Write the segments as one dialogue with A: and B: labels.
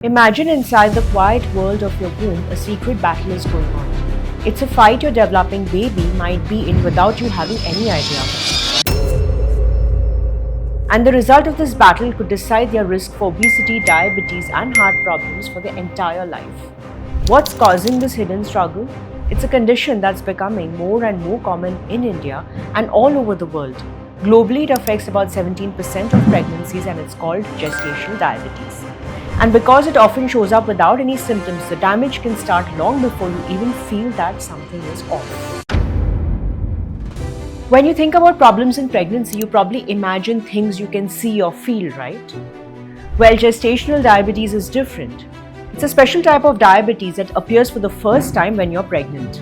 A: Imagine inside the quiet world of your womb, a secret battle is going on. It's a fight your developing baby might be in without you having any idea. And the result of this battle could decide their risk for obesity, diabetes, and heart problems for their entire life. What's causing this hidden struggle? It's a condition that's becoming more and more common in India and all over the world. Globally, it affects about 17% of pregnancies and it's called gestational diabetes. And because it often shows up without any symptoms, the damage can start long before you even feel that something is off. When you think about problems in pregnancy, you probably imagine things you can see or feel, right? Well, gestational diabetes is different. It's a special type of diabetes that appears for the first time when you're pregnant.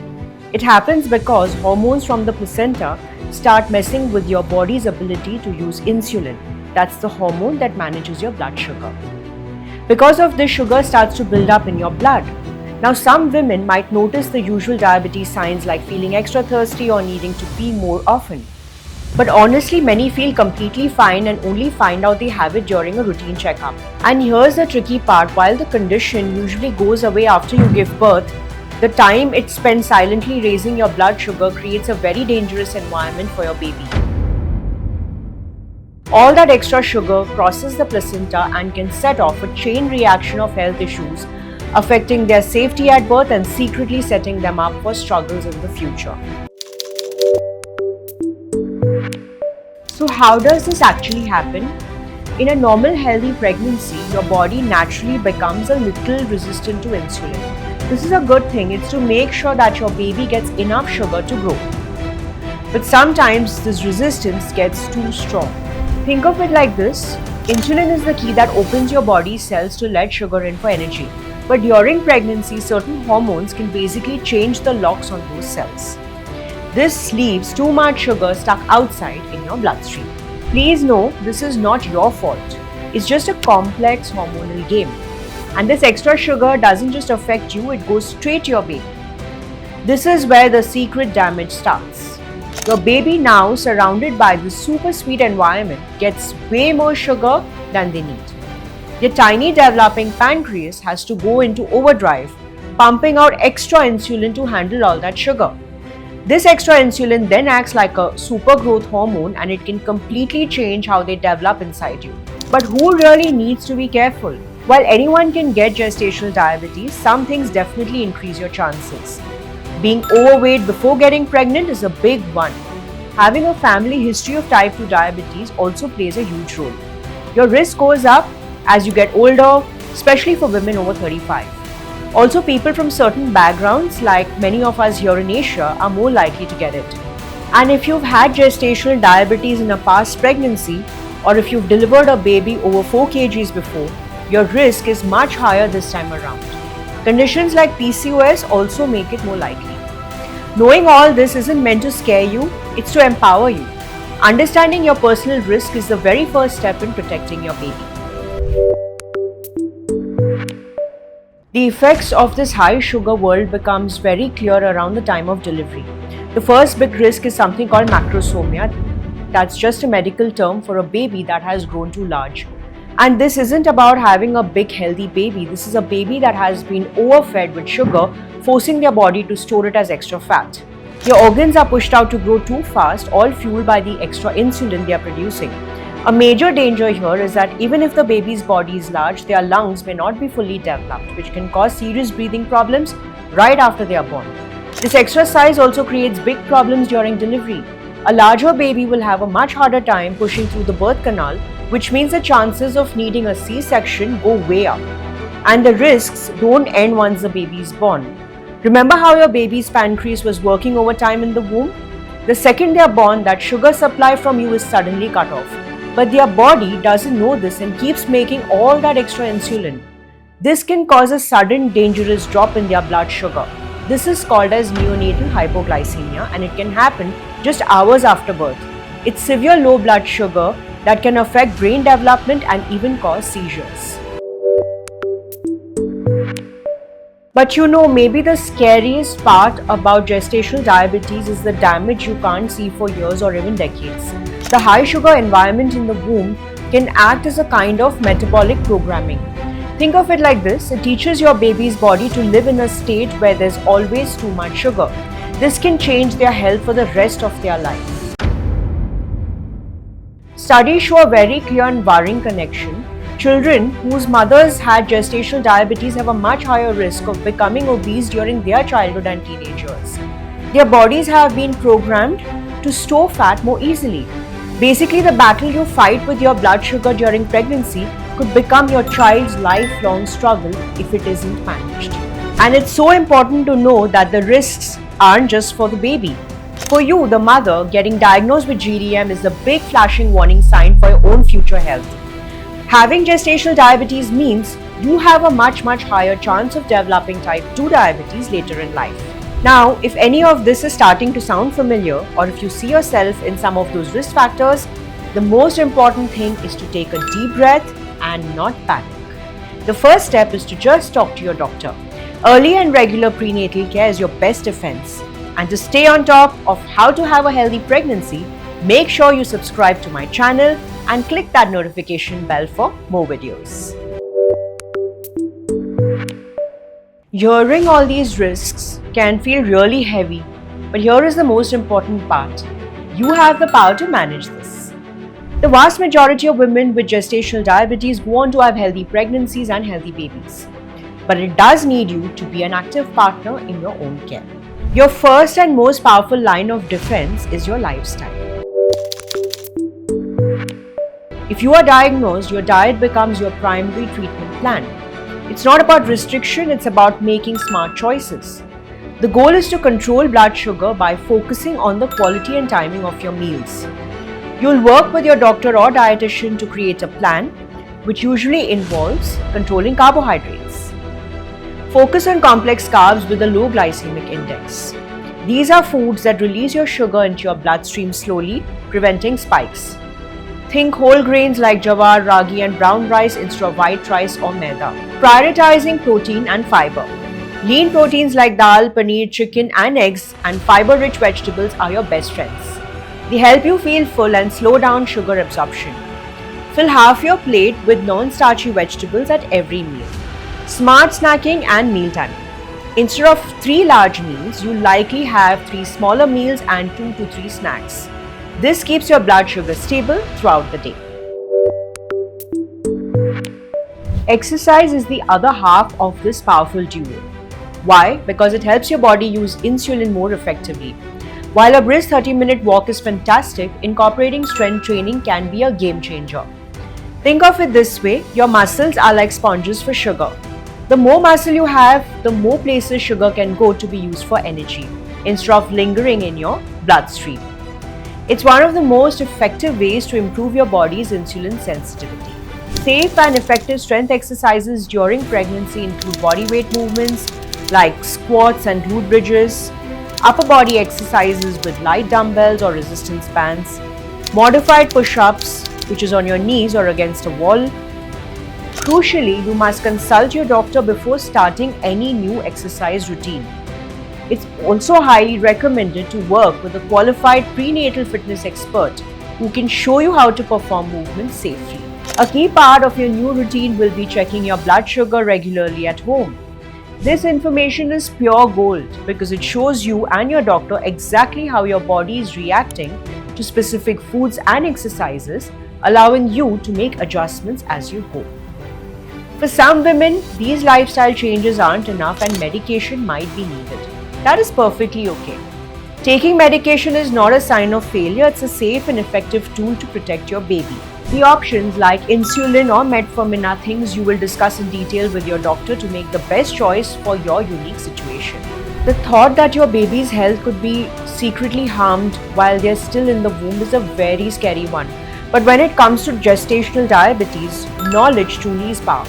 A: It happens because hormones from the placenta start messing with your body's ability to use insulin. That's the hormone that manages your blood sugar. Because of this, sugar starts to build up in your blood. Now, some women might notice the usual diabetes signs like feeling extra thirsty or needing to pee more often. But honestly, many feel completely fine and only find out they have it during a routine checkup. And here's the tricky part: while the condition usually goes away after you give birth, the time it spends silently raising your blood sugar creates a very dangerous environment for your baby. All that extra sugar crosses the placenta and can set off a chain reaction of health issues, affecting their safety at birth and secretly setting them up for struggles in the future. So how does this actually happen? In a normal healthy pregnancy, your body naturally becomes a little resistant to insulin. This is a good thing. It's to make sure that your baby gets enough sugar to grow. But sometimes this resistance gets too strong. Think of it like this: insulin is the key that opens your body's cells to let sugar in for energy. But during pregnancy, certain hormones can basically change the locks on those cells. This leaves too much sugar stuck outside in your bloodstream. Please know, this is not your fault. It's just a complex hormonal game. And this extra sugar doesn't just affect you, it goes straight to your baby. This is where the secret damage starts. Your baby, now surrounded by this super sweet environment, gets way more sugar than they need. Your tiny developing pancreas has to go into overdrive, pumping out extra insulin to handle all that sugar. This extra insulin then acts like a super growth hormone and it can completely change how they develop inside you. But who really needs to be careful? While anyone can get gestational diabetes, some things definitely increase your chances. Being overweight before getting pregnant is a big one. Having a family history of type 2 diabetes also plays a huge role. Your risk goes up as you get older, especially for women over 35. Also, people from certain backgrounds, like many of us here in Asia, are more likely to get it. And if you've had gestational diabetes in a past pregnancy, or if you've delivered a baby over 4 kgs before, your risk is much higher this time around. Conditions like PCOS also make it more likely. Knowing all this isn't meant to scare you, it's to empower you. Understanding your personal risk is the very first step in protecting your baby. The effects of this high sugar world becomes very clear around the time of delivery. The first big risk is something called macrosomia. That's just a medical term for a baby that has grown too large. And this isn't about having a big healthy baby. This is a baby that has been overfed with sugar, forcing their body to store it as extra fat. Your organs are pushed out to grow too fast, all fueled by the extra insulin they are producing. A major danger here is that even if the baby's body is large, their lungs may not be fully developed, which can cause serious breathing problems right after they are born. This extra size also creates big problems during delivery. A larger baby will have a much harder time pushing through the birth canal, which means the chances of needing a C-section go way up. And the risks don't end once the baby is born. Remember how your baby's pancreas was working overtime in the womb? The second they are born, that sugar supply from you is suddenly cut off. But their body doesn't know this and keeps making all that extra insulin. This can cause a sudden dangerous drop in their blood sugar. This is called as neonatal hypoglycemia and it can happen just hours after birth. It's severe low blood sugar that can affect brain development and even cause seizures. But maybe the scariest part about gestational diabetes is the damage you can't see for years or even decades. The high sugar environment in the womb can act as a kind of metabolic programming. Think of it like this: it teaches your baby's body to live in a state where there's always too much sugar. This can change their health for the rest of their life. Studies show a very clear and worrying connection. Children whose mothers had gestational diabetes have a much higher risk of becoming obese during their childhood and teenagers. Their bodies have been programmed to store fat more easily. Basically, the battle you fight with your blood sugar during pregnancy could become your child's lifelong struggle if it isn't managed. And it's so important to know that the risks aren't just for the baby. For you, the mother, getting diagnosed with GDM is a big flashing warning sign for your own future health. Having gestational diabetes means you have a much higher chance of developing type 2 diabetes later in life. Now, if any of this is starting to sound familiar, or if you see yourself in some of those risk factors, the most important thing is to take a deep breath and not panic. The first step is to just talk to your doctor. Early and regular prenatal care is your best defense. And to stay on top of how to have a healthy pregnancy, make sure you subscribe to my channel and click that notification bell for more videos. Hearing all these risks can feel really heavy, but here is the most important part. You have the power to manage this. The vast majority of women with gestational diabetes go on to have healthy pregnancies and healthy babies. But it does need you to be an active partner in your own care. Your first and most powerful line of defense is your lifestyle. If you are diagnosed, your diet becomes your primary treatment plan. It's not about restriction, it's about making smart choices. The goal is to control blood sugar by focusing on the quality and timing of your meals. You'll work with your doctor or dietitian to create a plan, which usually involves controlling carbohydrates. Focus on complex carbs with a low glycemic index. These are foods that release your sugar into your bloodstream slowly, preventing spikes. Think whole grains like jawar, ragi and brown rice instead of white rice or maida. Prioritizing protein and fiber. Lean proteins like dal, paneer, chicken and eggs and fiber-rich vegetables are your best friends. They help you feel full and slow down sugar absorption. Fill half your plate with non-starchy vegetables at every meal. Smart snacking and meal timing. Instead of 3 large meals, you likely have 3 smaller meals and 2 to 3 snacks. This keeps your blood sugar stable throughout the day. Exercise is the other half of this powerful duo. Why? Because it helps your body use insulin more effectively. While a brisk 30-minute walk is fantastic, incorporating strength training can be a game changer. Think of it this way: your muscles are like sponges for sugar. The more muscle you have, the more places sugar can go to be used for energy, instead of lingering in your bloodstream. It's one of the most effective ways to improve your body's insulin sensitivity. Safe and effective strength exercises during pregnancy include body weight movements like squats and glute bridges, upper body exercises with light dumbbells or resistance bands, modified push-ups, which is on your knees or against a wall. Crucially, you must consult your doctor before starting any new exercise routine. It's also highly recommended to work with a qualified prenatal fitness expert who can show you how to perform movements safely. A key part of your new routine will be checking your blood sugar regularly at home. This information is pure gold because it shows you and your doctor exactly how your body is reacting to specific foods and exercises, allowing you to make adjustments as you go. For some women, these lifestyle changes aren't enough and medication might be needed. That is perfectly okay. Taking medication is not a sign of failure, it's a safe and effective tool to protect your baby. The options like insulin or metformin are things you will discuss in detail with your doctor to make the best choice for your unique situation. The thought that your baby's health could be secretly harmed while they're still in the womb is a very scary one. But when it comes to gestational diabetes, knowledge truly is power.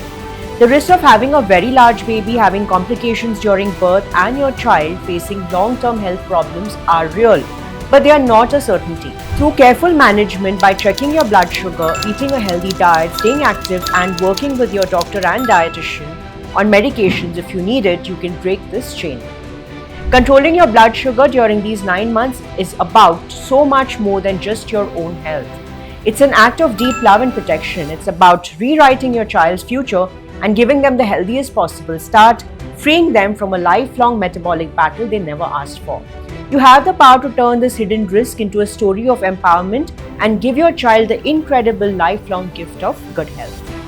A: The risk of having a very large baby, having complications during birth, and your child facing long-term health problems are real, but they are not a certainty. Through careful management by checking your blood sugar, eating a healthy diet, staying active, and working with your doctor and dietitian on medications if you need it, you can break this chain. Controlling your blood sugar during these 9 months is about so much more than just your own health. It's an act of deep love and protection. It's about rewriting your child's future and giving them the healthiest possible start, freeing them from a lifelong metabolic battle they never asked for. You have the power to turn this hidden risk into a story of empowerment and give your child the incredible lifelong gift of good health.